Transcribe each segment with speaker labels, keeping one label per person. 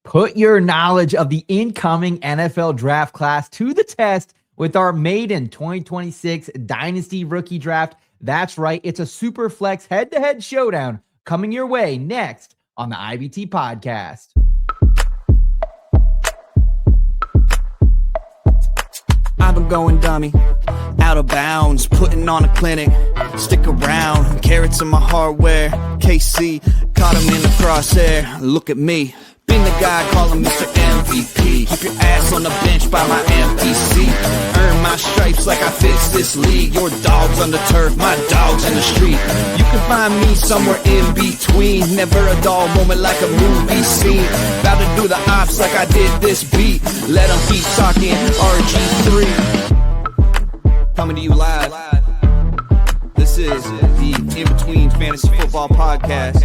Speaker 1: Put your knowledge of the incoming NFL draft class to the test with our maiden 2026 Dynasty rookie draft. That's right. It's a Superflex head-to-head showdown coming your way next on the IBT podcast.
Speaker 2: I've been going dummy, out of bounds, putting on a clinic. Stick around, carrots in my hardware. KC, caught him in the crosshair. Look at me, been the guy calling Mr. MVP. Keep your ass on the bench by my empty seat. Earn my stripes like I fixed this league. Your dog's on the turf, my dog's in the street. You can find me somewhere in between. Never a dull moment like a movie scene. About to do the ops like I did this beat. Let them keep talking RG3. Coming to you live. This is the In Between Fantasy Football Podcast.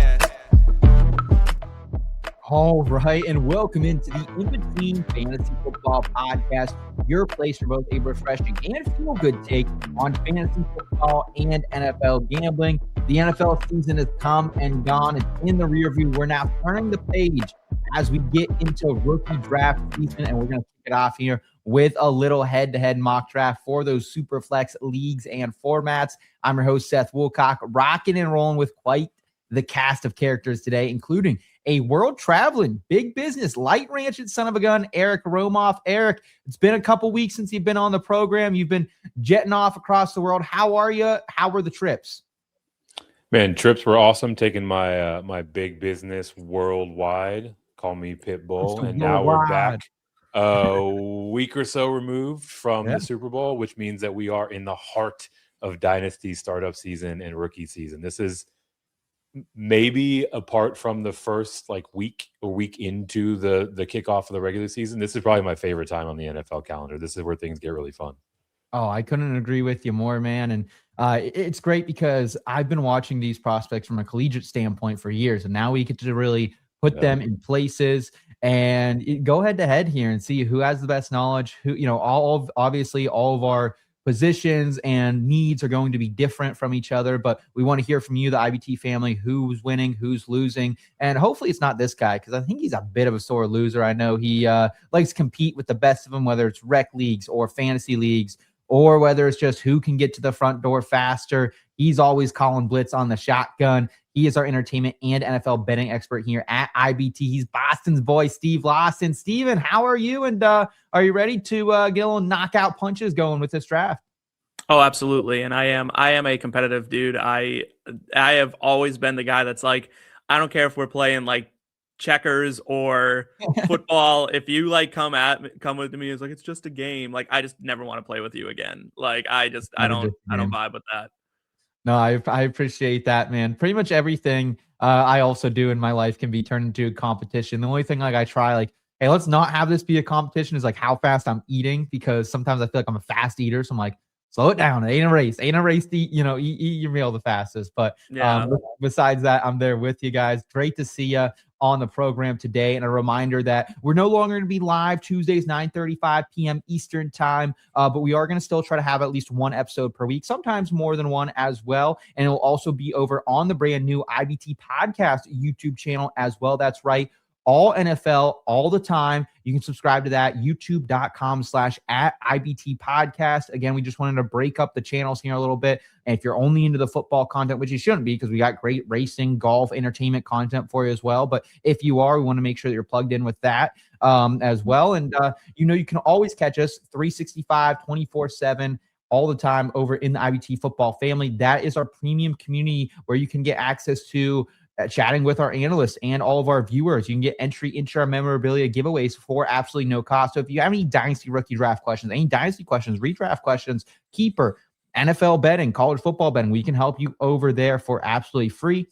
Speaker 1: All right, and welcome into the In Between Fantasy Football Podcast, your place for both a refreshing and feel-good take on fantasy football and NFL gambling. The NFL season has come and gone. It's in the rear view. We're now turning the page as we get into rookie draft season, and we're going to kick it off here with a little head-to-head mock draft for those Superflex leagues and formats. I'm your host, Seth Woolcock, rocking and rolling with quite the cast of characters today, including a world-traveling, big business, light-ranching son of a gun, Eric Romoff. Eric, it's been a couple weeks since you've been on the program. You've been jetting off across the world. How are you? How were the trips?
Speaker 3: Man, trips were awesome. Taking my my big business worldwide. Call me Pitbull. And now we're back a week or so removed from the Super Bowl, which means that we are in the heart of Dynasty startup season and rookie season. This is maybe apart from the first week or week into the kickoff of the regular season, this is probably my favorite time on the NFL calendar. This is where things get really fun.
Speaker 1: Oh, I couldn't agree with you more, man. And it's great because I've been watching these prospects from a collegiate standpoint for years, and now we get to really put them in places and go head to head here and see who has the best knowledge. Who, obviously all of our positions and needs are going to be different from each other, but we want to hear from you, the IBT family, who's winning, who's losing. And hopefully it's not this guy, because I think he's a bit of a sore loser. I know he likes to compete with the best of them, whether it's rec leagues or fantasy leagues, or whether it's just who can get to the front door faster. He's always calling blitz on the shotgun. He is our entertainment and NFL betting expert here at IBT. He's Boston's boy, Steve Lawson. Steven, how are you? And are you ready to get a little knockout punches going with this draft?
Speaker 4: Oh, absolutely. And I am a competitive dude. I have always been the guy that's like, I don't care if we're playing checkers or football. If you come with me, it's it's just a game. I just never want to play with you again. I don't vibe with that.
Speaker 1: No, I appreciate that, man. Pretty much everything I also do in my life can be turned into a competition. The only thing I try, hey, let's not have this be a competition is how fast I'm eating, because sometimes I feel like I'm a fast eater. So I'm slow it down. It ain't a race. Ain't a race to eat your meal the fastest. But besides that, I'm there with you guys. Great to see you on the program today. And a reminder that we're no longer going to be live Tuesdays, 9:35 p.m. Eastern time, but we are going to still try to have at least one episode per week, sometimes more than one as well. And it'll also be over on the brand new IBT podcast YouTube channel as well. That's right. All NFL, all the time. You can subscribe to that, youtube.com/@IBT podcast. Again, we just wanted to break up the channels here a little bit. And if you're only into the football content, which you shouldn't be, because we got great racing, golf, entertainment content for you as well. But if you are, we want to make sure that you're plugged in with that as well. And, you can always catch us 365, 24/7, all the time over in the IBT football family. That is our premium community where you can get access to chatting with our analysts and all of our viewers. You can get entry into our memorabilia giveaways for absolutely no cost. So if you have any Dynasty rookie draft questions, any Dynasty questions, redraft questions, keeper, NFL betting, college football betting, we can help you over there for absolutely free.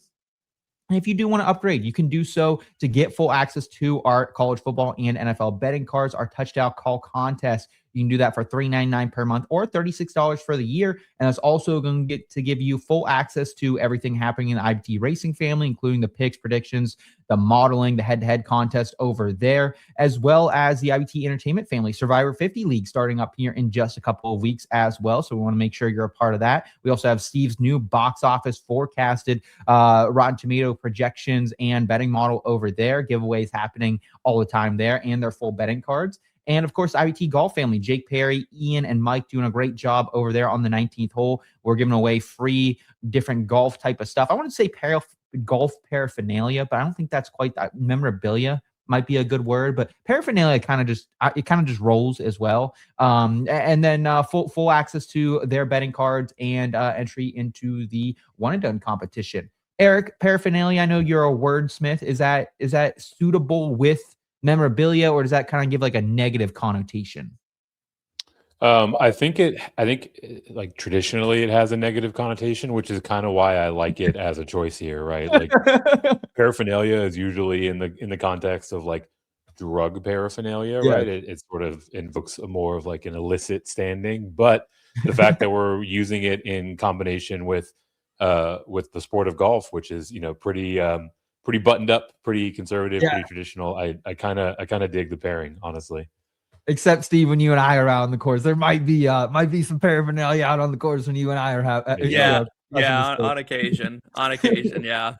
Speaker 1: And if you do want to upgrade, you can do so to get full access to our college football and NFL betting cards, our touchdown call contest. You can do that for $3.99 per month or $36 for the year. And that's also going to give you full access to everything happening in the IBT racing family, including the picks, predictions, the modeling, the head-to-head contest over there, as well as the IBT Entertainment family, Survivor 50 League starting up here in just a couple of weeks as well. So we want to make sure you're a part of that. We also have Steve's new box office forecasted Rotten Tomato projections and betting model over there. Giveaways happening all the time there, and their full betting cards. And of course, IBT Golf family, Jake Perry, Ian, and Mike doing a great job over there on the 19th hole. We're giving away free different golf type of stuff. I wouldn't say golf paraphernalia, but I don't think that's quite that. Memorabilia might be a good word, but paraphernalia kind of just rolls as well. And then full access to their betting cards and entry into the one and done competition. Eric, paraphernalia, I know you're a wordsmith. Is that suitable with memorabilia, or does that kind of give like a negative connotation?
Speaker 3: I think like traditionally it has a negative connotation, which is kind of why I like it as a choice here, right? Like paraphernalia is usually in the context of like drug paraphernalia, right? It sort of invokes a more of like an illicit standing, but the fact that we're using it in combination with the sport of golf, which is, pretty buttoned up, pretty conservative, pretty traditional. I kind of dig the pairing, honestly.
Speaker 1: Except Steve, when you and I are out on the course, there might be some paraphernalia out on the course when you and I are
Speaker 4: on occasion, yeah.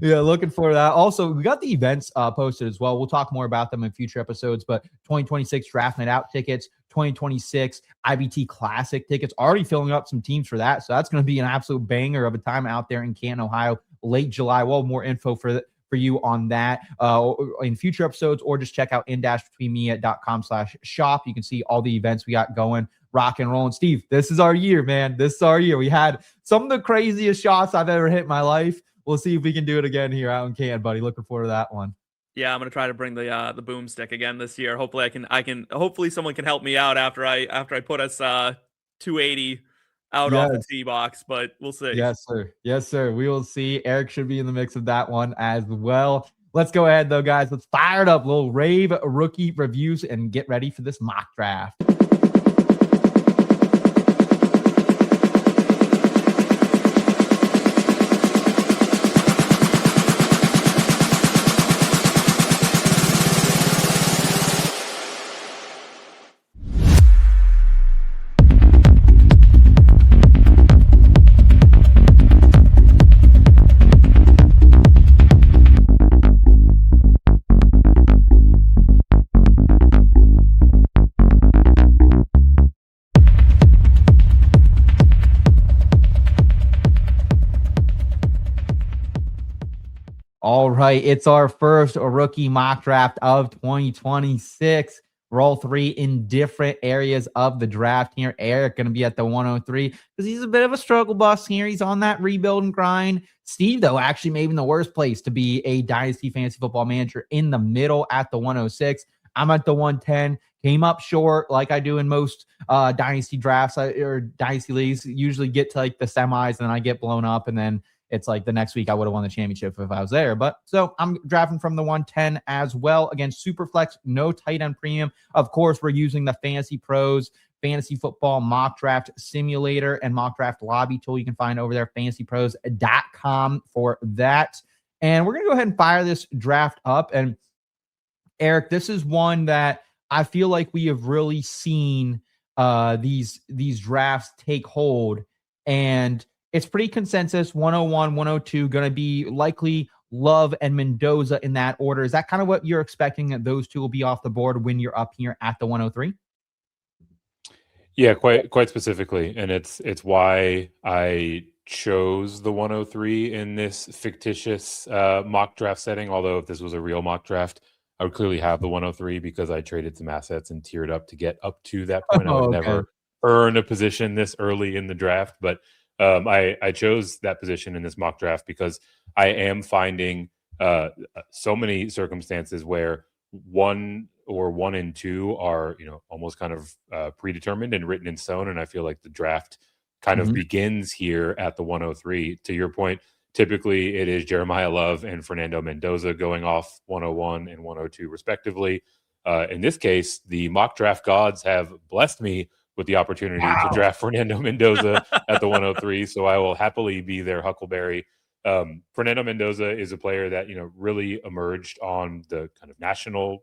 Speaker 1: Yeah, looking for that. Also, we got the events posted as well. We'll talk more about them in future episodes, but 2026 Draft Night Out tickets, 2026 IBT Classic tickets, already filling up some teams for that. So that's going to be an absolute banger of a time out there in Canton, Ohio, late July. We'll have more info for you on that in future episodes, or just check out in-betweenme.com/shop. You can see all the events we got going, rock and rolling. Steve, this is our year, man. This is our year. We had some of the craziest shots I've ever hit in my life. We'll see if we can do it again here out in Canton, buddy. Looking forward to that one.
Speaker 4: Yeah, I'm gonna try to bring the boomstick again this year. Hopefully, I can. Hopefully, someone can help me out after I put us 280 out off the tee box, but we'll see.
Speaker 1: Yes, sir. Yes, sir. We will see. Eric should be in the mix of that one as well. Let's go ahead, though, guys. Let's fire it up. Little Rave rookie reviews and get ready for this mock draft. All right, it's our first rookie mock draft of 2026. We're all three in different areas of the draft here. Eric going to be at the 103 because he's a bit of a struggle bus here. He's on that rebuild and grind. Steve, though, actually maybe in the worst place to be a Dynasty Fantasy Football Manager, in the middle at the 106. I'm at the 110. Came up short like I do in most Dynasty drafts or Dynasty leagues. Usually get to like the semis and then I get blown up, and then it's like the next week I would have won the championship if I was there. But so I'm drafting from the 110 as well. Again, Superflex, no tight end premium. Of course, we're using the Fantasy Pros Fantasy Football Mock Draft Simulator and Mock Draft Lobby tool you can find over there, fantasypros.com for that. And we're going to go ahead and fire this draft up. And Eric, this is one that I feel like we have really seen these drafts take hold. And it's pretty consensus, 101, 102, going to be likely Love and Mendoza in that order. Is that kind of what you're expecting, that those two will be off the board when you're up here at the 103?
Speaker 3: Yeah, quite specifically. And it's why I chose the 103 in this fictitious mock draft setting. Although if this was a real mock draft, I would clearly have the 103 because I traded some assets and tiered up to get up to that point. I would never earn a position this early in the draft, but I chose that position in this mock draft because I am finding so many circumstances where 1 and 2 are, almost kind of predetermined and written in stone. And I feel like the draft kind of begins here at the 103. To your point, typically it is Jeremiah Love and Fernando Mendoza going off 101 and 102 respectively. In this case, the mock draft gods have blessed me with the opportunity to draft Fernando Mendoza at the 103. So I will happily be their Huckleberry. Fernando Mendoza is a player that, really emerged on the kind of national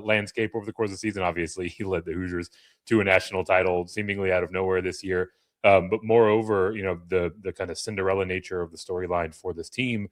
Speaker 3: landscape over the course of the season. Obviously, he led the Hoosiers to a national title seemingly out of nowhere this year. But moreover, the kind of Cinderella nature of the storyline for this team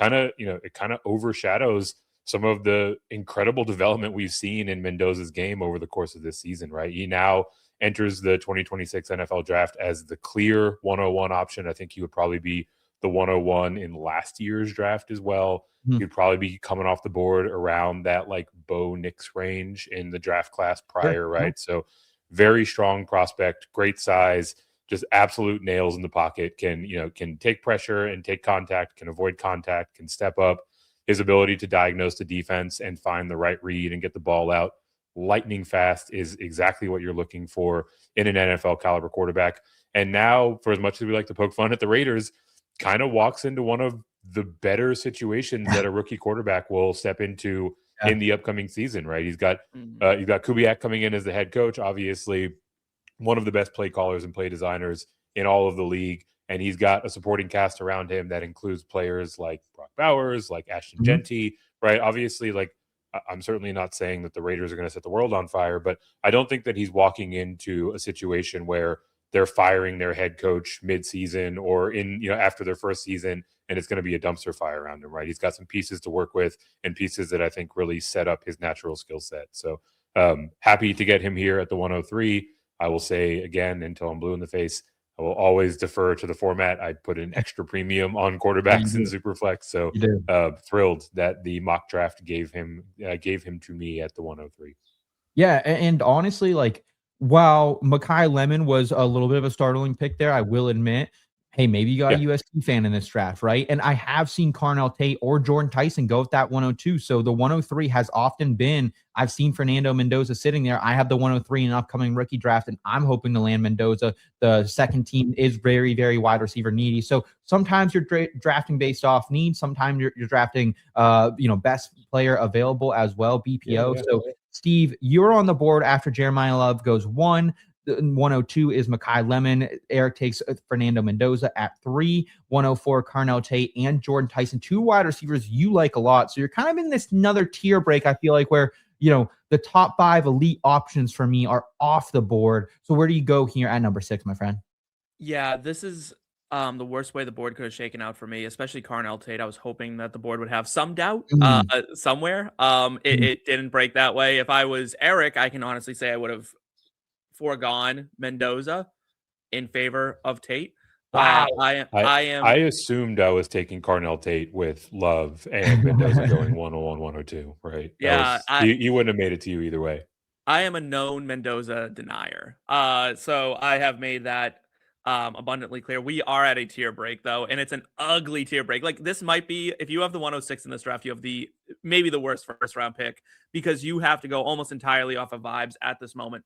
Speaker 3: it kind of overshadows some of the incredible development we've seen in Mendoza's game over the course of this season, right? He now enters the 2026 NFL draft as the clear 101 option. I think he would probably be the 101 in last year's draft as well. He'd probably be coming off the board around that like Bo Nix range in the draft class prior, right? So very strong prospect, great size, just absolute nails in the pocket, can take pressure and take contact, can avoid contact, can step up. His ability to diagnose the defense and find the right read and get the ball out lightning fast is exactly what you're looking for in an NFL caliber quarterback. And now, for as much as we like to poke fun at the Raiders, kind of walks into one of the better situations that a rookie quarterback will step into in the upcoming season, right? You've got Kubiak coming in as the head coach, obviously one of the best play callers and play designers in all of the league. And he's got a supporting cast around him that includes players like Brock Bowers, like Ashton Genty, right? Obviously, like, I'm certainly not saying that the Raiders are going to set the world on fire, but I don't think that he's walking into a situation where they're firing their head coach mid-season or after their first season, and it's going to be a dumpster fire around him, right? He's got some pieces to work with and pieces that I think really set up his natural skill set. So happy to get him here at the 103. I will say again, until I'm blue in the face, I will always defer to the format. I put an extra premium on quarterbacks in Superflex. So thrilled that the mock draft gave him to me at the 103.
Speaker 1: Yeah. And honestly, like, while Mekhi Lemon was a little bit of a startling pick there, I will admit, hey, maybe you got a USC fan in this draft, right? And I have seen Carnell Tate or Jordan Tyson go with that 102. So the 103 has often been, I've seen Fernando Mendoza sitting there. I have the 103 in an upcoming rookie draft, and I'm hoping to land Mendoza. The second team is very, very wide receiver needy. So sometimes you're drafting based off need. Sometimes you're drafting, best player available as well, BPO. So Steve, you're on the board after Jeremiah Love goes 1. The 102 is Mekhi Lemon. Eric takes Fernando Mendoza at 3. 104, Carnell Tate and Jordan Tyson, 2 wide receivers you like a lot. So you're kind of in this another tier break, I feel like, where, the top 5 elite options for me are off the board. So where do you go here at number 6, my friend?
Speaker 4: Yeah, this is the worst way the board could have shaken out for me, especially Carnell Tate. I was hoping that the board would have some doubt somewhere. It didn't break that way. If I was Eric, I can honestly say I would have foregone Mendoza in favor of Tate.
Speaker 3: Wow. I assumed I was taking Carnell Tate with Love and Mendoza going 101, 102, right?
Speaker 4: Yeah.
Speaker 3: He wouldn't have made it to you either way.
Speaker 4: I am a known Mendoza denier. So I have made that abundantly clear. We are at a tier break, though, and it's an ugly tier break. Like, this might be, if you have the 106 in this draft, you have maybe the worst first round pick, because you have to go almost entirely off of vibes at this moment.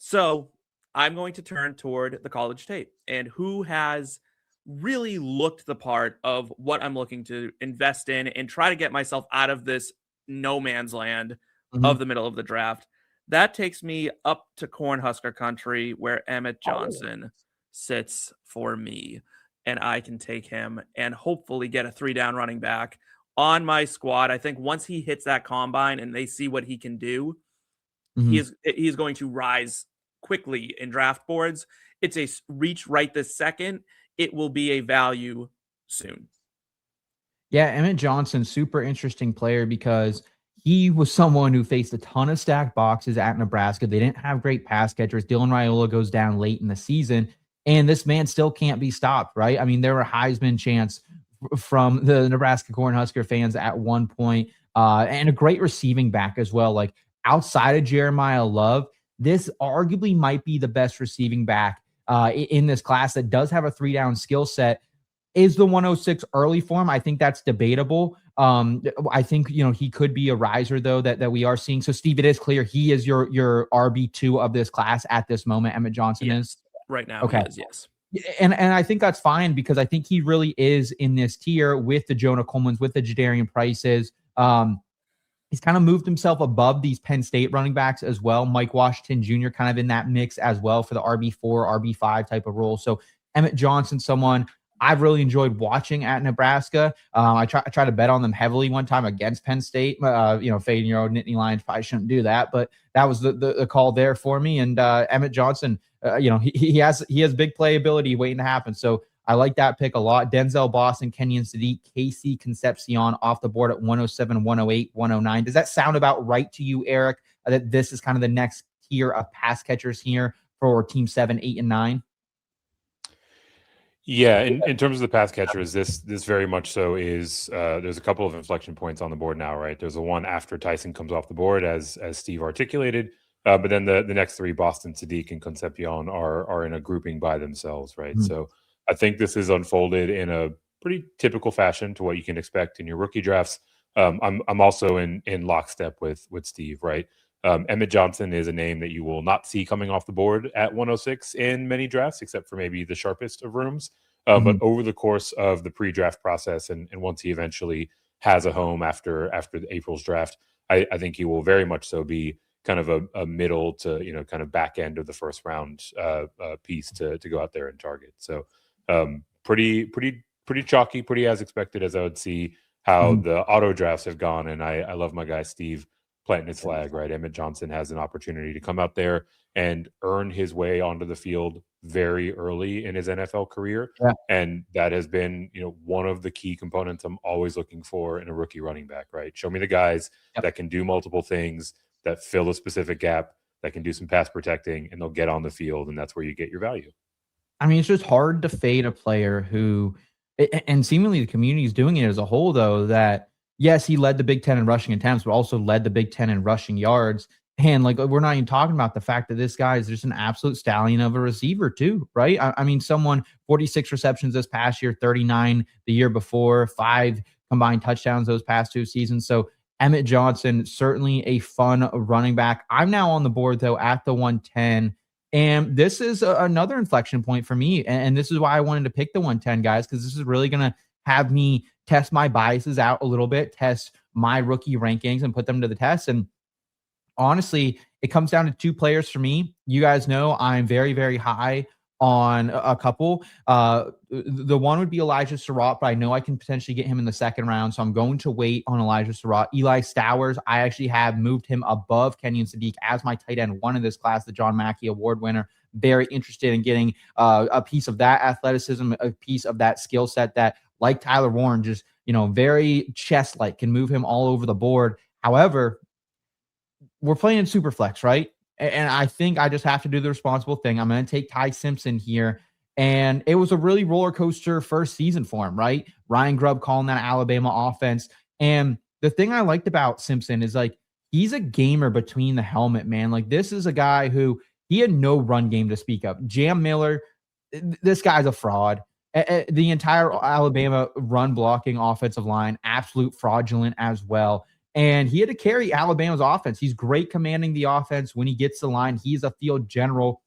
Speaker 4: So I'm going to turn toward the college tape and who has really looked the part of what I'm looking to invest in and try to get myself out of this no man's land of the middle of the draft. That takes me up to Cornhusker country, where Emmett Johnson sits for me, and I can take him and hopefully get a 3-down running back on my squad. I think once he hits that combine and they see what he can do, he is going to rise quickly in draft boards. It's a reach right this second. It will be a value soon.
Speaker 1: Yeah, Emmett Johnson, super interesting player because he was someone who faced a ton of stacked boxes at Nebraska. They didn't have great pass catchers. Dylan Raiola goes down late in the season, and this man still can't be stopped, right? I mean, there were Heisman chants from the Nebraska Cornhusker fans at one point, and a great receiving back as well. Like, outside of Jeremiah Love, this arguably might be the best receiving back in this class that does have a 3-down skill set. Is the 106 early form? I think that's debatable. I think, he could be a riser, though, that we are seeing. So, Steve, it is clear he is your RB2 of this class at this moment. Emmett Johnson is?
Speaker 4: Right now,
Speaker 1: okay.
Speaker 4: He is, yes.
Speaker 1: And I think that's fine, because I think he really is in this tier with the Jonah Coleman's, with the Jadarian Prices. He's kind of moved himself above these Penn State running backs as well. Mike Washington Jr. kind of in that mix as well for the RB4, RB5 type of role. So Emmett Johnson, someone I've really enjoyed watching at Nebraska. I try to bet on them heavily one time against Penn State. Fading your own Nittany Lions probably shouldn't do that, but that was the call there for me. And Emmett Johnson, he has big playability waiting to happen. So I like that pick a lot. Denzel Boston, Kenyon Sadiq, Casey Concepcion off the board at 107, 108, 109. Does that sound about right to you, Eric, that this is kind of the next tier of pass catchers here for team 7, 8, and 9?
Speaker 3: Yeah, in terms of the pass catchers, this very much so is there's a couple of inflection points on the board now, right? There's a one after Tyson comes off the board, as Steve articulated, but then the next three, Boston, Sadiq, and Concepcion, are in a grouping by themselves, right?
Speaker 1: Mm-hmm.
Speaker 3: So I think this is unfolded in a pretty typical fashion to what you can expect in your rookie drafts. I'm also in lockstep with Steve, right? Emmett Johnson is a name that you will not see coming off the board at 106 in many drafts, except for maybe the sharpest of rooms. But over the course of the pre-draft process, and once he eventually has a home after April's draft, I think he will very much so be kind of a middle to kind of back end of the first round piece to go out there and target. So pretty chalky, pretty as expected as I would see how the auto drafts have gone. And I love my guy Steve planting his flag, right? Emmett Johnson has an opportunity to come out there and earn his way onto the field very early in his NFL career.
Speaker 1: Yeah.
Speaker 3: And that has been, one of the key components I'm always looking for in a rookie running back, right? Show me the guys that can do multiple things, that fill a specific gap, that can do some pass protecting, and they'll get on the field. And that's where you get your value.
Speaker 1: I mean, it's just hard to fade a player who, and seemingly the community is doing it as a whole, though, that yes, he led the Big Ten in rushing attempts, but also led the Big Ten in rushing yards. And we're not even talking about the fact that this guy is just an absolute stallion of a receiver too, right? I mean, someone 46 receptions this past year, 39 the year before, 5 combined touchdowns those past 2 seasons. So Emmett Johnson, certainly a fun running back. I'm now on the board though at the 110. And this is another inflection point for me. And this is why I wanted to pick the 110, guys, because this is really going to have me test my biases out a little bit, test my rookie rankings and put them to the test. And honestly, it comes down to 2 players for me. You guys know I'm very, very high on a couple. The one would be Elijah Sarratt, but I know I can potentially get him in the second round. So I'm going to wait on Elijah Sarratt. Eli Stowers, I actually have moved him above Kenyon Sadiq as my tight end 1 in this class, the John Mackey Award winner. Very interested in getting a piece of that athleticism, a piece of that skill set that, like Tyler Warren, just, very chess-like, can move him all over the board. However, we're playing in Superflex, right? And I think I just have to do the responsible thing. I'm going to take Ty Simpson here. And it was a really roller coaster first season for him, right? Ryan Grubb calling that Alabama offense. And the thing I liked about Simpson is he's a gamer between the helmet, man. This is a guy who he had no run game to speak of. Jam Miller, this guy's a fraud. The entire Alabama run blocking offensive line, absolute fraudulent as well. And he had to carry Alabama's offense. He's great commanding the offense when he gets the line. He's a field general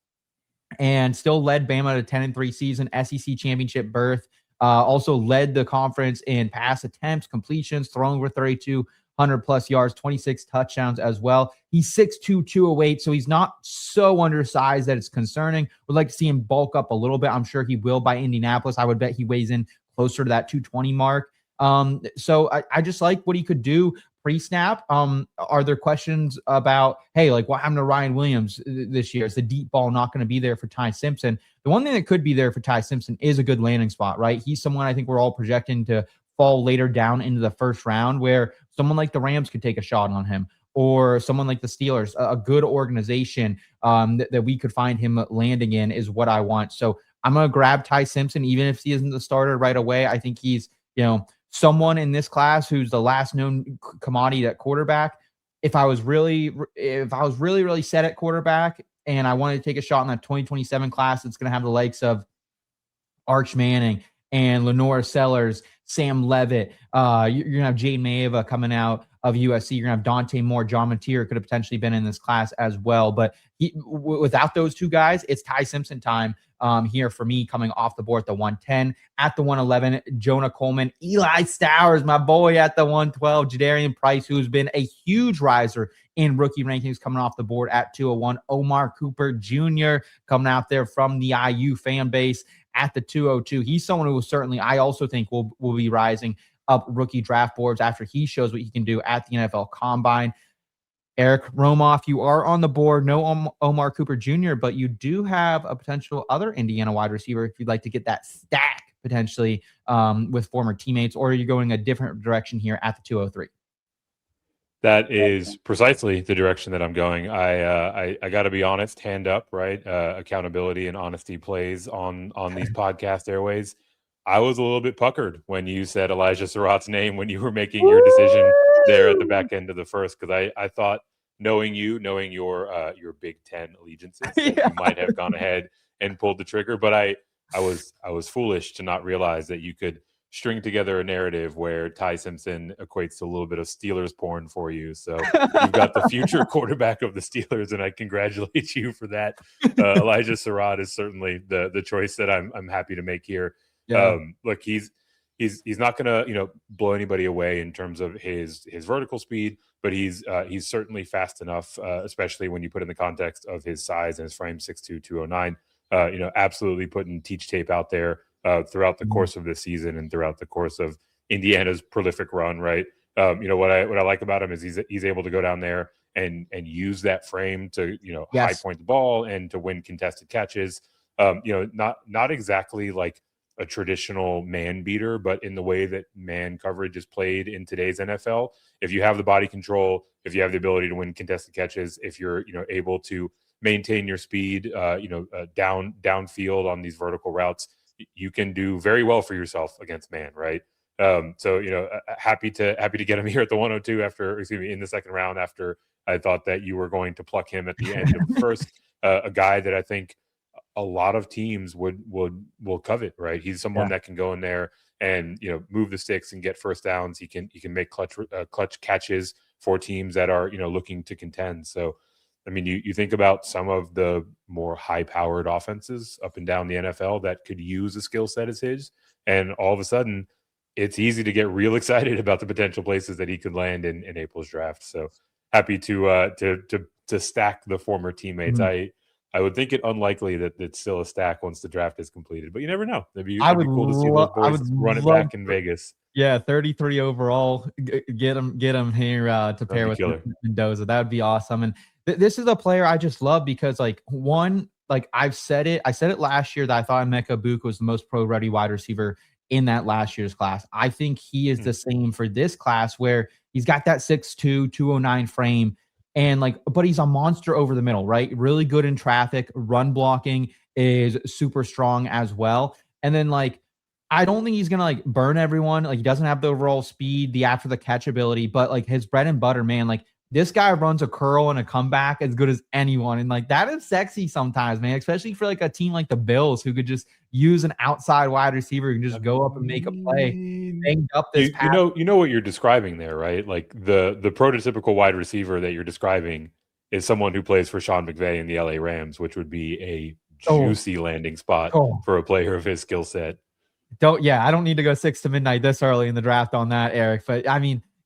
Speaker 1: and still led Bama to 10-3 season, SEC championship berth. Also led the conference in pass attempts, completions, throwing for 3,200 plus yards, 26 touchdowns as well. He's 6'2", 208, so he's not so undersized that it's concerning. Would like to see him bulk up a little bit. I'm sure he will by Indianapolis. I would bet he weighs in closer to that 220 mark. So I just like what he could do pre-snap. Are there questions about, hey, what happened to Ryan Williams this year? Is the deep ball not going to be there for Ty Simpson? The one thing that could be there for Ty Simpson is a good landing spot, right? He's someone I think we're all projecting to fall later down into the first round, where someone like the Rams could take a shot on him, or someone like the Steelers, a good organization that we could find him landing in is what I want. So I'm going to grab Ty Simpson, even if he isn't the starter right away. I think he's, someone in this class who's the last known commodity at quarterback. If I was really set at quarterback and I wanted to take a shot in that 2027 class, it's going to have the likes of Arch Manning and Lenore Sellers, Sam Levitt. You're going to have Jade Maeva coming out of USC. You're going to have Dante Moore. John Mateer could have potentially been in this class as well. But without those 2 guys, it's Ty Simpson time. here for me coming off the board at the 110. At the 111, Jonah Coleman, Eli Stowers, my boy at the 112, Jadarian Price, who's been a huge riser in rookie rankings coming off the board at 201, Omar Cooper Jr. coming out there from the IU fan base at the 202. He's someone who will certainly, I also think, will be rising up rookie draft boards after he shows what he can do at the NFL Combine. Eric Romoff, you are on the board. No Omar Cooper Jr., but you do have a potential other Indiana wide receiver if you'd like to get that stack potentially with former teammates, or are you going a different direction here at the 203?
Speaker 3: That is precisely the direction that I'm going. I got to be honest, hand up, right? Accountability and honesty plays on these podcast airways. I was a little bit puckered when you said Elijah Sarratt's name when you were making your decision there at the back end of the first, because I thought, knowing your Big Ten allegiances, that you might have gone ahead and pulled the trigger. But I was foolish to not realize that you could string together a narrative where Ty Simpson equates to a little bit of Steelers porn for you. So you've got the future quarterback of the Steelers, and I congratulate you for that. Elijah Sarratt is certainly the choice that I'm happy to make here. Yeah. Look, he's not going to blow anybody away in terms of his vertical speed, but he's certainly fast enough, especially when you put in the context of his size and his frame, 6'2", 209. Absolutely putting teach tape out there throughout the course of this season and throughout the course of Indiana's prolific run, right? What I like about him is he's able to go down there and use that frame to high point the ball and to win contested catches. Not exactly like a traditional man beater, but in the way that man coverage is played in today's NFL. If you have the body control, if you have the ability to win contested catches, if you're able to maintain your speed, downfield on these vertical routes, you can do very well for yourself against man, right? Happy to get him here at the 102 in the second round after I thought that you were going to pluck him at the end of the first. A guy that I think a lot of teams will covet, right? He's someone that can go in there and move the sticks and get first downs. He can make clutch catches for teams that are looking to contend. So I mean, you think about some of the more high-powered offenses up and down the NFL that could use a skill set as his, and all of a sudden, it's easy to get real excited about the potential places that he could land in April's draft. So happy to stack the former teammates. Mm-hmm. I would think it unlikely that it's still a stack once the draft is completed, but you never know. It'd be cool to see those boys run it back in Vegas.
Speaker 1: Yeah, 33 overall. Get him here to pair with Mendoza. That would be awesome. And this is a player I just love because, I said it last year that I thought Emeka Buka was the most pro-ready wide receiver in that last year's class. I think he is the same for this class, where he's got that 6'2", 209 frame, and but he's a monster over the middle, right? Really good in traffic. Run blocking is super strong as well. And then I don't think he's gonna burn everyone. He doesn't have the overall speed, the after the catch ability, but his bread and butter, man, this guy runs a curl and a comeback as good as anyone. And that is sexy sometimes, man, especially for a team like the Bills, who could just use an outside wide receiver who can just go up and make a play.
Speaker 3: You know what you're describing there, right? The prototypical wide receiver that you're describing is someone who plays for Sean McVay in the LA Rams, which would be a juicy landing spot for a player of his skill set.
Speaker 1: I don't need to go 6 to midnight this early in the draft on that, Eric. But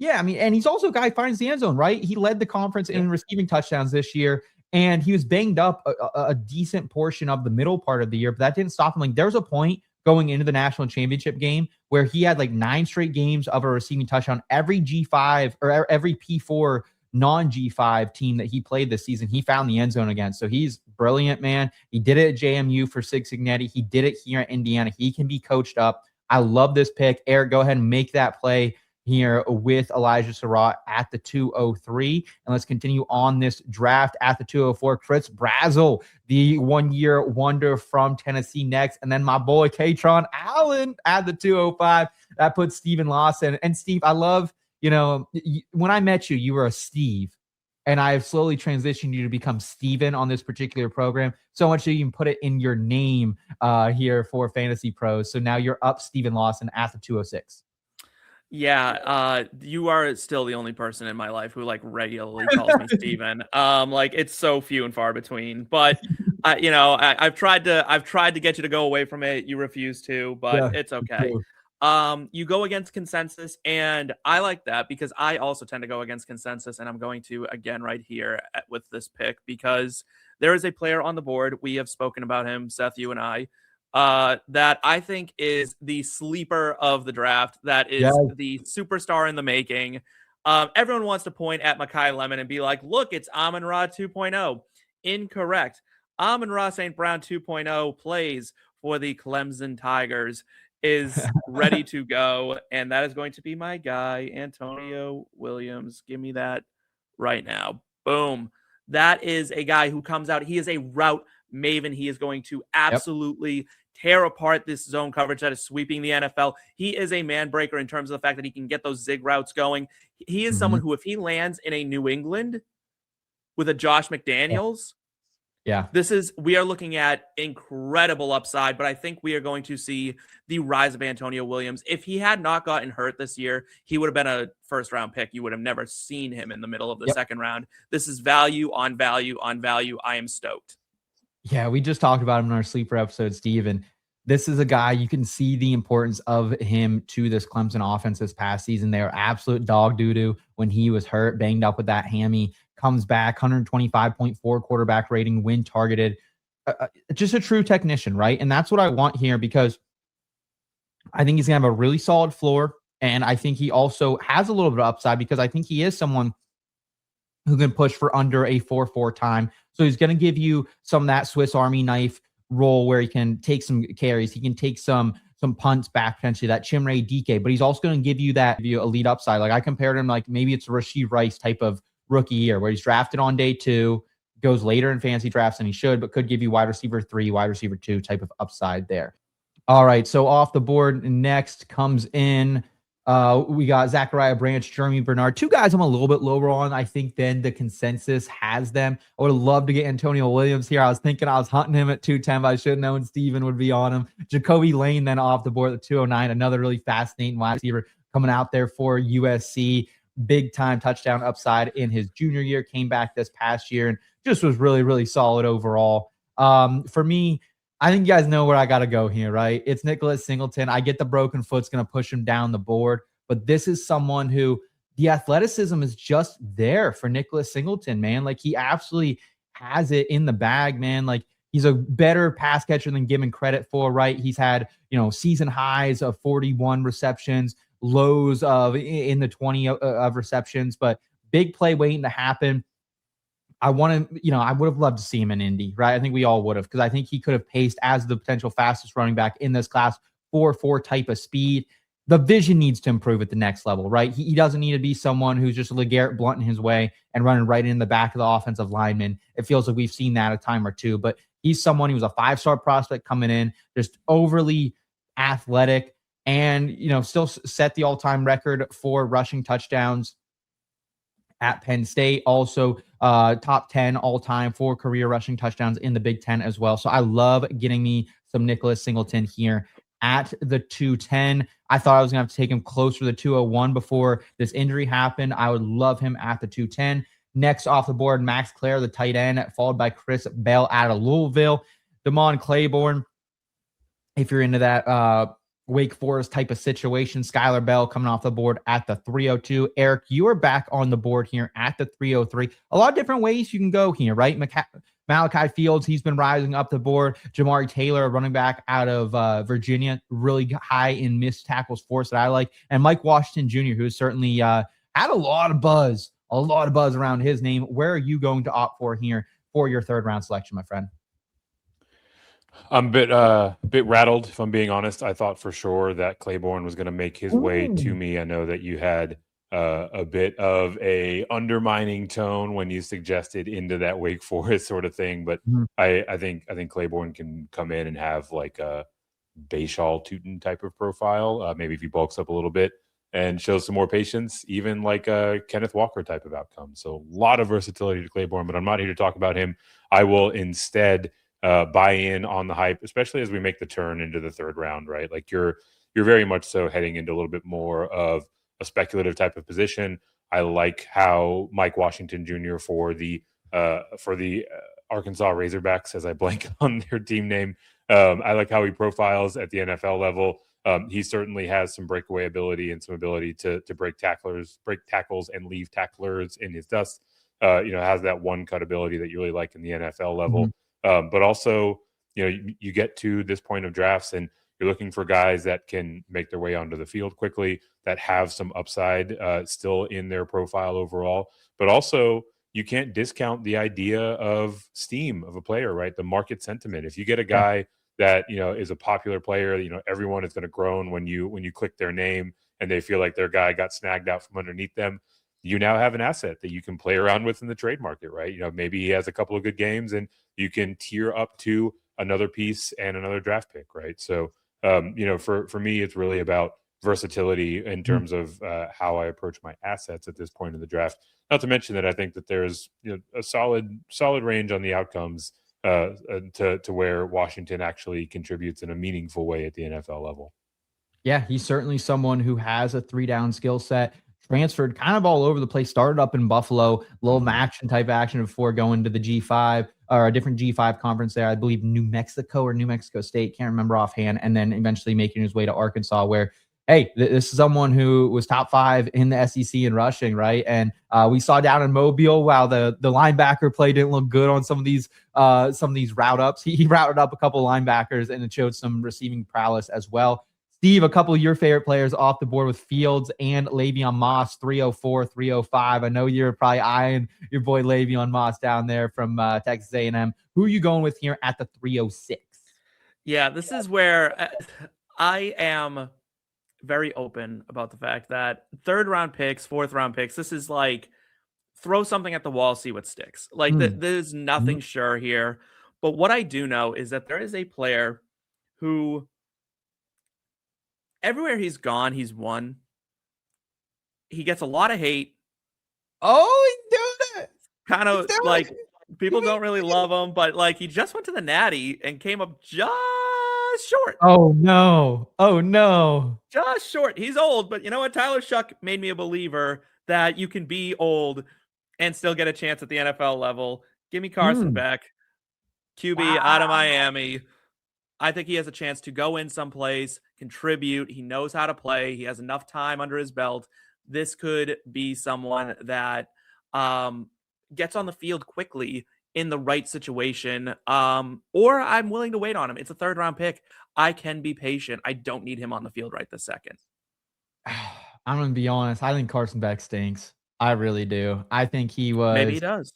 Speaker 1: and he's also a guy who finds the end zone, right? He led the conference in receiving touchdowns this year, and he was banged up a decent portion of the middle part of the year, but that didn't stop him. There was a point going into the national championship game where he had 9 straight games of a receiving touchdown. Every G5 or every P4 non-G5 team that he played this season, he found the end zone against. So he's brilliant, man. He did it at JMU for Sig Signetti. He did it here at Indiana. He can be coached up. I love this pick. Eric, go ahead and make that play here with Elijah Sarratt at the 203. And let's continue on this draft at the 204. Chris Brazzell, the one-year wonder from Tennessee next. And then my boy Katron Allen at the 205. That puts Steven Lawson. And Steve, I love, when I met you, you were a Steve. And I've slowly transitioned you to become Steven on this particular program. So much that you can put it in your name here for Fantasy Pros. So now you're up Steven Lawson at the 206.
Speaker 4: Yeah, you are still the only person in my life who regularly calls me Steven. It's so few and far between. But I've tried to get you to go away from it. You refuse to, but it's okay. You go against consensus, and I like that because I also tend to go against consensus, and I'm going to again right here with this pick because there is a player on the board. We have spoken about him, Seth, you and I, that I think is the sleeper of the draft. That is the superstar in the making. Everyone wants to point at Mekhi Lemon and be like, look, it's Amon-Ra 2.0. Incorrect. Amon-Ra St. Brown 2.0 plays for the Clemson Tigers, is ready to go, and that is going to be my guy, Antonio Williams. Give me that right now. Boom. That is a guy who comes out. He is a route maven. He is going to absolutely tear apart this zone coverage that is sweeping the NFL. He is a man breaker in terms of the fact that he can get those zig routes going. He is someone who, if he lands in a New England with a Josh McDaniels, we are looking at incredible upside, but I think we are going to see the rise of Antonio Williams. If he had not gotten hurt this year, he would have been a first-round pick. You would have never seen him in the middle of the second round. This is value on value on value. I am stoked.
Speaker 1: Yeah, we just talked about him in our sleeper episode, Steve, and this is a guy you can see the importance of him to this Clemson offense this past season. They were absolute dog doo-doo when he was hurt, banged up with that hammy. Comes back, 125.4 quarterback rating, win targeted. Just a true technician, right? And that's what I want here because I think he's going to have a really solid floor. And I think he also has a little bit of upside because I think he is someone who can push for under a 4.4 time. So he's going to give you some of that Swiss Army knife role where he can take some carries. He can take some punts back, potentially that Chimere DK, but he's also going to give you that elite upside. Like I compared him, like maybe it's a Rashee Rice type of rookie year where he's drafted on day 2, goes later in fantasy drafts than he should, but could give you wide receiver 3, wide receiver 2 type of upside there. All right. So off the board next comes in, we got Zachariah Branch, Jeremy Bernard, 2 guys I'm a little bit lower on. I think then the consensus has them. I would have loved to get Antonio Williams here. I was thinking I was hunting him at 210, but I should have known Steven would be on him. Jacoby Lane then off the board at 209, another really fascinating wide receiver coming out there for USC. Big time touchdown upside in his junior year, came back this past year and just was really, really solid overall. For me, I think you guys know where I got to go here, right? It's Nicholas Singleton. I get the broken foot's going to push him down the board, but this is someone who the athleticism is just there for Nicholas Singleton, man. Like he absolutely has it in the bag, man. Like he's a better pass catcher than given credit for, right? He's had, season highs of 41 receptions, lows of in the 20 of receptions, but big play waiting to happen. I would have loved to see him in Indy, right? I think we all would have, because I think he could have paced as the potential fastest running back in this class, 4.4 type of speed. The vision needs to improve at the next level, right? He doesn't need to be someone who's just LeGarrette Blunt in his way and running right in the back of the offensive lineman. It feels like we've seen that a time or two, but he's someone who was a 5-star prospect coming in, just overly athletic, and still set the all-time record for rushing touchdowns at Penn State. Also top 10 all-time for career rushing touchdowns in the Big Ten as well. So I love getting me some Nicholas Singleton here at the 210. I thought I was going to have to take him closer to the 201 before this injury happened. I would love him at the 210. Next off the board, Max Clare, the tight end, followed by Chris Bell out of Louisville. Damon Claiborne, if you're into that Wake Forest type of situation. Skylar Bell coming off the board at the 302. Eric, you are back on the board here at the 303. A lot of different ways you can go here, right? Malachi Fields, he's been rising up the board. Jamari Taylor, running back out of Virginia, really high in missed tackles force that I like. And Mike Washington Jr., who has certainly had a lot of buzz around his name. Where are you going to opt for here for your 3rd round selection, my friend?
Speaker 3: I'm a bit rattled, if I'm being honest. I thought for sure that Claiborne was going to make his way to me. I know that you had a bit of a undermining tone when you suggested into that Wake Forest sort of thing, but I think Claiborne can come in and have like a Bayshall Tootin type of profile. Maybe if he bulks up a little bit and shows some more patience, even like a Kenneth Walker type of outcome. So a lot of versatility to Claiborne, but I'm not here to talk about him. I will instead buy in on the hype, especially as we make the turn into the 3rd round, right? Like you're very much so heading into a little bit more of a speculative type of position. I like how Mike Washington Jr. for the Arkansas Razorbacks, as I blank on their team name. I like how he profiles at the NFL level. He certainly has some breakaway ability and some ability to break tackles and leave tacklers in his dust. Has that one cut ability that you really like in the NFL level. But also, you get to this point of drafts and you're looking for guys that can make their way onto the field quickly, that have some upside still in their profile overall. But also, you can't discount the idea of steam of a player, right? The market sentiment. If you get a guy that is a popular player, everyone is going to groan when you click their name and they feel like their guy got snagged out from underneath them. You now have an asset that you can play around with in the trade market, right? Maybe he has a couple of good games and you can tier up to another piece and another draft pick, right? So, for me, it's really about versatility in terms of how I approach my assets at this point in the draft. Not to mention that I think that there's a solid range on the outcomes to where Washington actually contributes in a meaningful way at the NFL level.
Speaker 1: Yeah, he's certainly someone who has a 3-down skill set, transferred kind of all over the place, started up in Buffalo, little action type action before going to the G5 or a different G5 conference there. I believe New Mexico or New Mexico State, can't remember offhand, and then eventually making his way to Arkansas where, hey, this is someone who was top 5 in the SEC in rushing, right? And we saw down in Mobile, while the linebacker play didn't look good on some of these route ups, he routed up a couple linebackers and it showed some receiving prowess as well. Steve, a couple of your favorite players off the board with Fields and Le'Veon Moss, 304, 305. I know you're probably eyeing your boy Le'Veon Moss down there from Texas A&M. Who are you going with here at the 306?
Speaker 4: Yeah, this is where I am very open about the fact that 3rd-round picks, 4th-round picks, this is like throw something at the wall, see what sticks. Like there's nothing sure here. But what I do know is that there is a player who everywhere he's gone, he's won. He gets a lot of hate.
Speaker 1: Oh, he's doing it.
Speaker 4: Kind of like people don't really love him, but like he just went to the Natty and came up just short.
Speaker 1: Oh no.
Speaker 4: Just short. He's old, but you know what? Tyler Shuck made me a believer that you can be old and still get a chance at the NFL level. Give me Carson Beck, QB out of Miami. I think he has a chance to go in someplace, contribute. He knows how to play. He has enough time under his belt. This could be someone that gets on the field quickly in the right situation. Or I'm willing to wait on him. It's a 3rd-round pick. I can be patient. I don't need him on the field right this second.
Speaker 1: I'm going to be honest. I think Carson Beck stinks. I really do. I think he was.
Speaker 4: Maybe he does.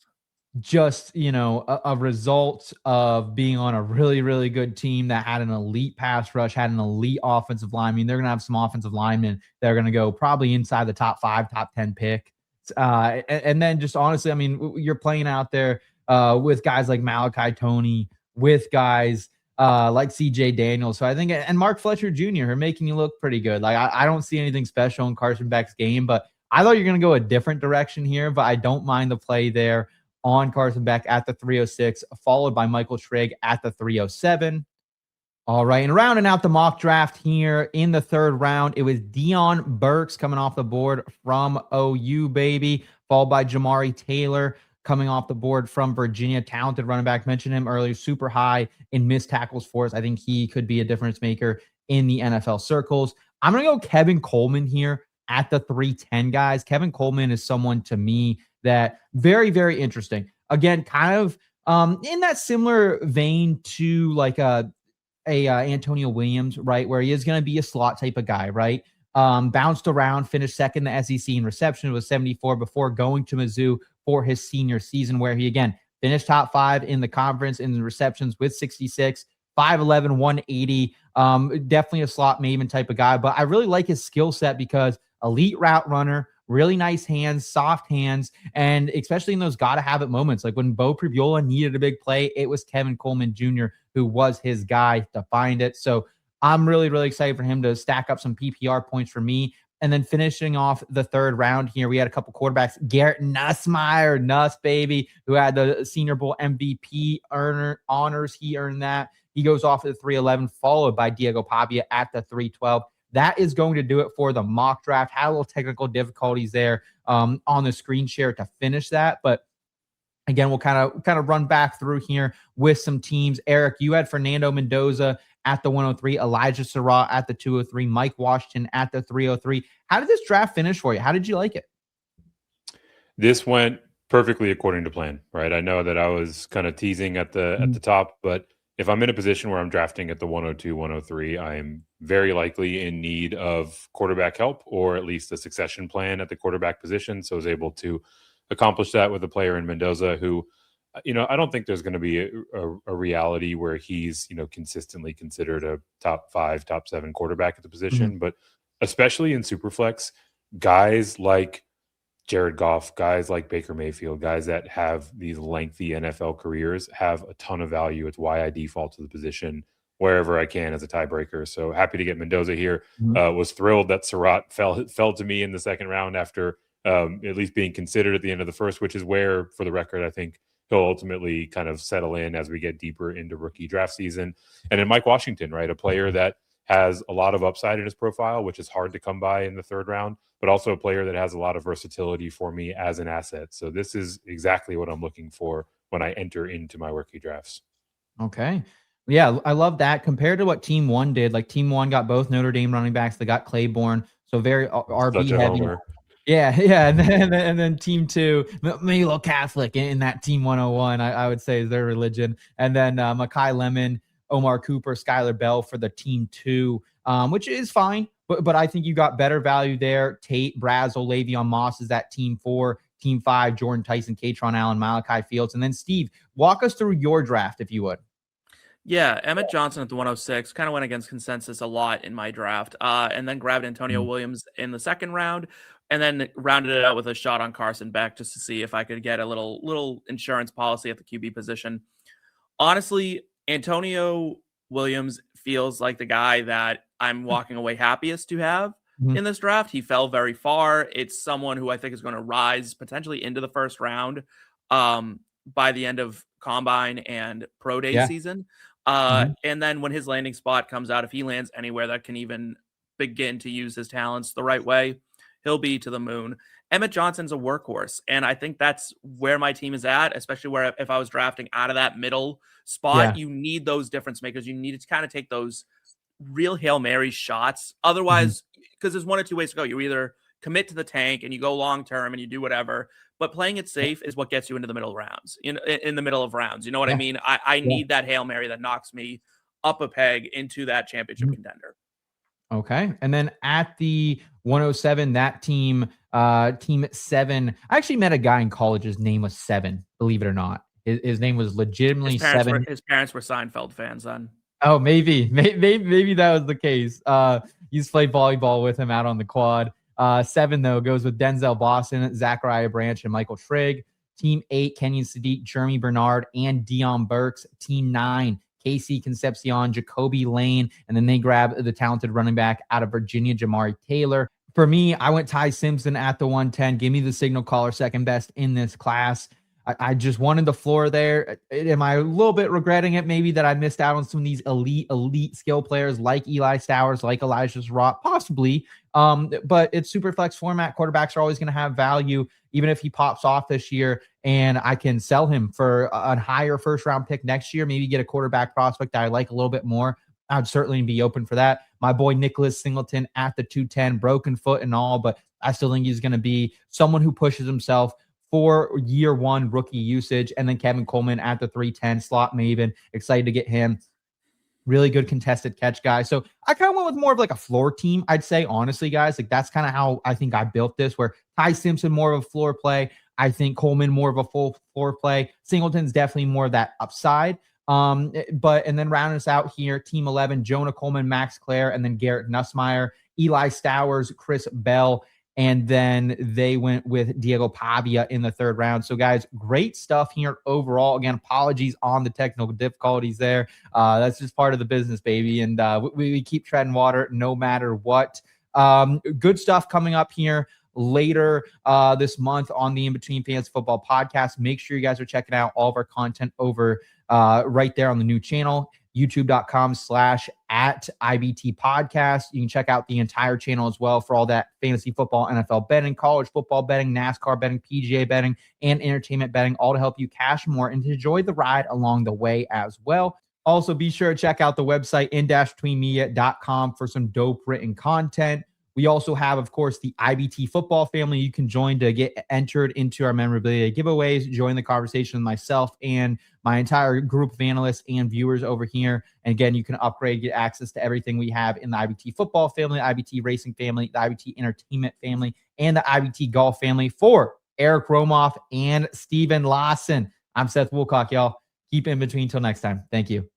Speaker 1: Just, a result of being on a really, really good team that had an elite pass rush, had an elite offensive line. I mean, they're going to have some offensive linemen that are going to go probably inside the top 5, top 10 pick. And then just honestly, I mean, you're playing out there with guys like Malachi Toney, with guys like CJ Daniels. So I think, and Mark Fletcher Jr. are making you look pretty good. Like, I don't see anything special in Carson Beck's game, but I thought you're going to go a different direction here, but I don't mind the play there on Carson Beck at the 306, followed by Michael Trigg at the 307. All right, and rounding out the mock draft here in the 3rd round, it was Deion Burks coming off the board from OU, baby, followed by Jamari Taylor coming off the board from Virginia. Talented running back, mentioned him earlier, super high in missed tackles for us. I think he could be a difference maker in the NFL circles. I'm going to go Kevin Coleman here at the 310, guys. Kevin Coleman is someone to me that very, very interesting. Again, kind of in that similar vein to like a Antonio Williams, right? Where he is going to be a slot type of guy, right? Bounced around, finished second in the SEC in reception, was 74 before going to Mizzou for his senior season, where he again finished top 5 in the conference in the receptions with 66, 5'11", 180. Definitely a slot maven type of guy, but I really like his skill set because elite route runner, really nice hands, soft hands, and especially in those gotta-have-it moments. Like when Bo Pribula needed a big play, it was Kevin Coleman Jr. who was his guy to find it. So I'm really, really excited for him to stack up some PPR points for me. And then finishing off the 3rd round here, we had a couple quarterbacks. Garrett Nussmeier, Nuss, baby, who had the Senior Bowl MVP honors. He earned that. He goes off at the 311, followed by Diego Pavia at the 312. That is going to do it for the mock draft. Had a little technical difficulties there on the screen share to finish that, but Again, we'll kind of run back through here with some teams. Eric, you had Fernando Mendoza at the 103, Elijah Sarratt at the 203, Mike Washington at the 303. How did this draft finish for you? How did you like it?
Speaker 3: This went perfectly according to plan, right? I know that I was kind of teasing at the top, but if I'm in a position where I'm drafting at the 102, 103, I am very likely in need of quarterback help, or at least a succession plan at the quarterback position. So I was able to accomplish that with a player in Mendoza who, I don't think there's going to be a reality where he's, consistently considered a top 5, top 7 quarterback at the position. But especially in Superflex, guys like Jared Goff, guys like Baker Mayfield, guys that have these lengthy NFL careers have a ton of value. It's why I default to the position wherever I can as a tiebreaker. So happy to get Mendoza here. Was thrilled that Sarratt fell to me in the second round after at least being considered at the end of the first, which is where, for the record, I think he'll ultimately kind of settle in as we get deeper into rookie draft season. And then Mike Washington, right? A player that has a lot of upside in his profile, which is hard to come by in the third round, but also a player that has a lot of versatility for me as an asset. So this is exactly what I'm looking for when I enter into my rookie drafts.
Speaker 1: Okay. Yeah, I love that. Compared to what Team 1 did, like Team 1 got both Notre Dame running backs. They got Claiborne, so very RB heavy.
Speaker 3: Homer.
Speaker 1: Yeah. And then Team 2, maybe a little Catholic in that Team 101, I would say is their religion. And then Mekhi Lemon, Omar Cooper, Skylar Bell for the Team 2, which is fine. But I think you got better value there. Tate, Brazel, Le'Veon Moss is that Team 4. Team 5, Jordan Tyson, Katron Allen, Malachi Fields. And then Steve, walk us through your draft, if you would.
Speaker 4: Yeah, Emmett Johnson at the 106 kind of went against consensus a lot in my draft, and then grabbed Antonio Williams in the second round, and then rounded it out with a shot on Carson Beck just to see if I could get a little insurance policy at the QB position. Honestly, Antonio Williams feels like the guy that I'm walking away happiest to have in this draft. He fell very far. It's someone who I think is going to rise potentially into the first round by the end of Combine and Pro Day season. And then when his landing spot comes out, if he lands anywhere that can even begin to use his talents the right way, he'll be to the moon. Emmett Johnson's a workhorse, and I think that's where my team is at, especially where if I was drafting out of that middle spot, you need those difference makers. You need to kind of take those real Hail Mary shots. Otherwise, because there's one or two ways to go. You either commit to the tank and you go long term and you do whatever, but playing it safe is what gets you into the middle rounds, in the middle of rounds. You know what I mean? I need that Hail Mary that knocks me up a peg into that championship contender.
Speaker 1: Okay. And then at the 107, that team, Team 7, I actually met a guy in college. His name was 7, believe it or not. His name was legitimately 7.
Speaker 4: His parents were Seinfeld fans then.
Speaker 1: Oh, maybe that was the case. Used to play volleyball with him out on the quad. 7, though, goes with Denzel Boston, Zachariah Branch, and Michael Trigg. Team 8, Kenyon Sadiq, Jeremy Bernard, and Deion Burks. Team 9, Casey Concepcion, Jacoby Lane, and then they grab the talented running back out of Virginia, Jamari Taylor. For me, I went Ty Simpson at the 110. Give me the signal caller, second best in this class. I just wanted the floor there. Am I a little bit regretting it? Maybe that I missed out on some of these elite skill players like Eli Stowers, like Elijah Sarratt, possibly. But it's super flex format. Quarterbacks are always going to have value, even if he pops off this year, and I can sell him for a higher first round pick next year. Maybe get a quarterback prospect that I like a little bit more. I'd certainly be open for that. My boy Nicholas Singleton at the 210, broken foot and all, but I still think he's going to be someone who pushes himself for year 1 rookie usage. And then Kevin Coleman at the 310, slot maven. Excited to get him. Really good contested catch guy. So I kind of went with more of like a floor team, I'd say, honestly, guys. Like that's kind of how I think I built this, where Ty Simpson more of a floor play. I think Coleman more of a full floor play. Singleton's definitely more of that upside. And then rounding us out here, Team 11, Jonah Coleman, Max Clare, and then Garrett Nussmeier, Eli Stowers, Chris Bell, and then they went with Diego Pavia in the third round. So, guys, great stuff here overall. Again, apologies on the technical difficulties there. That's just part of the business, baby. And we keep treading water no matter what. Good stuff coming up here later this month on the In Between Fantasy Football podcast. Make sure you guys are checking out all of our content over right there on the new channel. youtube.com/@IBT podcast. You can check out the entire channel as well for all that fantasy football, NFL betting, college football betting, NASCAR betting, PGA betting, and entertainment betting, all to help you cash more and to enjoy the ride along the way as well. Also, be sure to check out the website in-betweenmedia.com for some dope written content. We also have, of course, the IBT football family you can join to get entered into our memorabilia giveaways, join the conversation with myself and my entire group of analysts and viewers over here. And again, you can upgrade, get access to everything we have in the IBT football family, the IBT racing family, the IBT entertainment family, and the IBT golf family. For Eric Romoff and Steven Lawson, I'm Seth Woolcock, y'all. Keep in between till next time. Thank you.